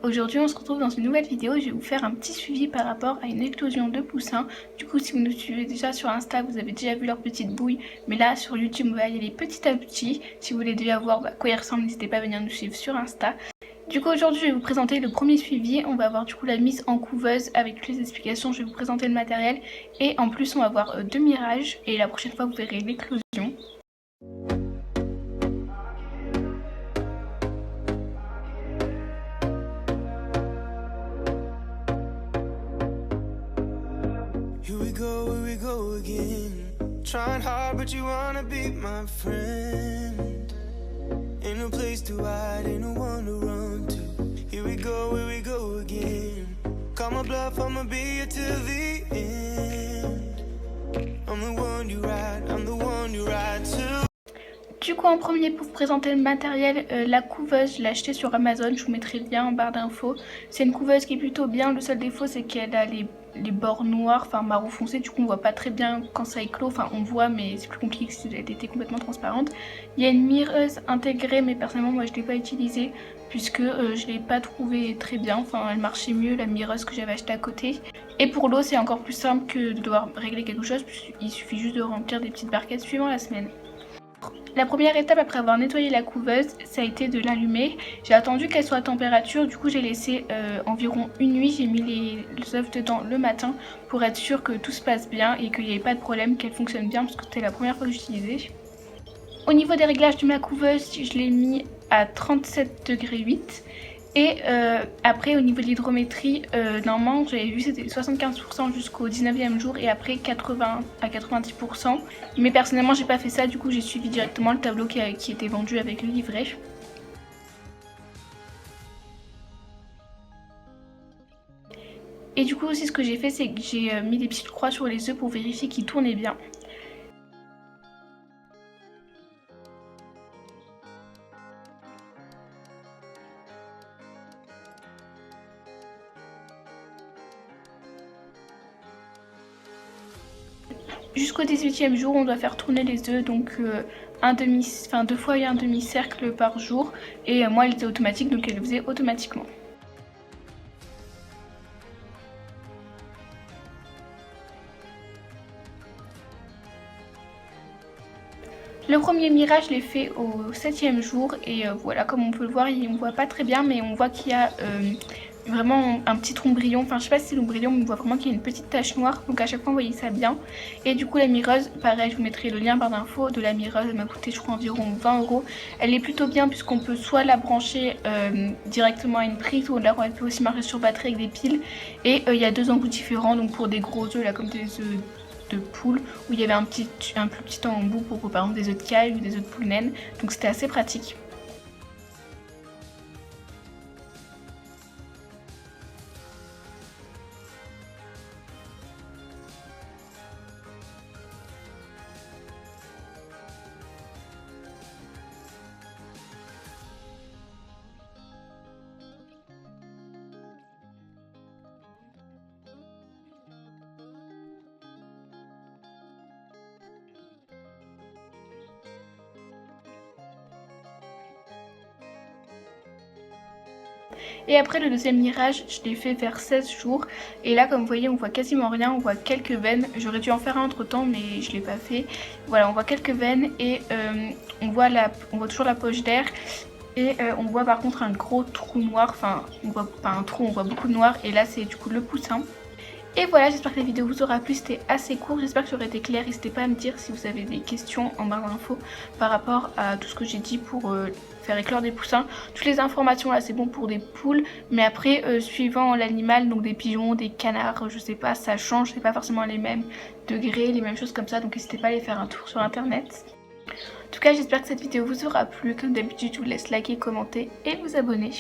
Aujourd'hui on se retrouve dans une nouvelle vidéo, je vais vous faire un petit suivi par rapport à une éclosion de poussins. Du coup si vous nous suivez déjà sur Insta, vous avez déjà vu leur petite bouille, mais là sur YouTube on va y aller petit à petit. Si vous voulez déjà voir à quoi ils ressemblent, n'hésitez pas à venir nous suivre sur Insta. Du coup aujourd'hui je vais vous présenter le premier suivi, on va avoir du coup la mise en couveuse avec toutes les explications, je vais vous présenter le matériel et en plus on va voir 2 mirages et la prochaine fois vous verrez l'éclosion. Here we go again. Trying hard, but you wanna be my friend. Ain't no place to hide, ain't no one to run to. Here we go again. Call my bluff, I'ma be here till the end. I'm the one you ride to. Du coup en premier pour vous présenter le matériel, la couveuse je l'ai achetée sur Amazon, je vous mettrai le lien en barre d'infos. C'est une couveuse qui est plutôt bien, le seul défaut c'est qu'elle a les bords noirs, enfin marron foncé, du coup on voit pas très bien quand ça éclot, enfin on voit mais c'est plus compliqué si elle était complètement transparente. Il y a une mireuse intégrée mais personnellement moi je l'ai pas utilisée puisque je l'ai pas trouvée très bien, enfin elle marchait mieux la mireuse que j'avais achetée à côté. Et pour l'eau c'est encore plus simple que de devoir régler quelque chose puisqu'il suffit juste de remplir des petites barquettes suivant la semaine. La première étape après avoir nettoyé la couveuse, ça a été de l'allumer. J'ai attendu qu'elle soit à température, du coup j'ai laissé environ une nuit, j'ai mis les œufs dedans le matin pour être sûr que tout se passe bien et qu'il n'y ait pas de problème, qu'elle fonctionne bien parce que c'était la première fois que j'utilisais. Au niveau des réglages de ma couveuse, je l'ai mis à 37,8 degrés. Et après au niveau de l'hydrométrie, normalement j'avais vu c'était 75% jusqu'au 19e jour et après 80 à 90%. Mais personnellement j'ai pas fait ça, du coup j'ai suivi directement le tableau qui était vendu avec le livret. Et du coup aussi ce que j'ai fait c'est que j'ai mis des petites croix sur les œufs pour vérifier qu'ils tournaient bien. Jusqu'au 18e jour, on doit faire tourner les œufs, donc 2 fois et un demi-cercle par jour. Et moi, elle était automatique, donc elle le faisait automatiquement. Le premier mirage, je l'ai fait au 7e jour et voilà, comme on peut le voir, on voit pas très bien, mais on voit qu'il y a vraiment un petit ombrillon, enfin je sais pas si c'est l'ombrillon mais on voit vraiment qu'il y a une petite tache noire, donc à chaque fois vous voyez ça bien. Et du coup la mireuse, pareil je vous mettrai le lien en barre d'infos de la mireuse, elle m'a coûté je crois environ 20 €. Elle est plutôt bien puisqu'on peut soit la brancher directement à une prise ou là elle peut aussi marcher sur batterie avec des piles. Et il y a 2 embouts différents, donc pour des gros œufs là comme des œufs de poule où il y avait un plus petit embout pour par exemple des œufs de caille ou des œufs de poule naine, donc c'était assez pratique. Et après le deuxième mirage, je l'ai fait vers 16 jours. Et là comme vous voyez on voit quasiment rien, on voit quelques veines. J'aurais dû en faire un entre temps mais je l'ai pas fait. Voilà, on voit quelques veines et on voit toujours la poche d'air. Et on voit par contre un gros trou noir, enfin on voit pas un trou, on voit beaucoup de noir. Et là c'est du coup le poussin. Et voilà, j'espère que la vidéo vous aura plu, c'était assez court, j'espère que ça aurait été clair. N'hésitez pas à me dire si vous avez des questions en barre d'infos par rapport à tout ce que j'ai dit pour faire éclore des poussins. Toutes les informations là c'est bon pour des poules, mais après suivant l'animal, donc des pigeons, des canards, je sais pas, ça change, c'est pas forcément les mêmes degrés, les mêmes choses comme ça, donc n'hésitez pas à aller faire un tour sur internet. En tout cas j'espère que cette vidéo vous aura plu, comme d'habitude je vous laisse liker, commenter et vous abonner.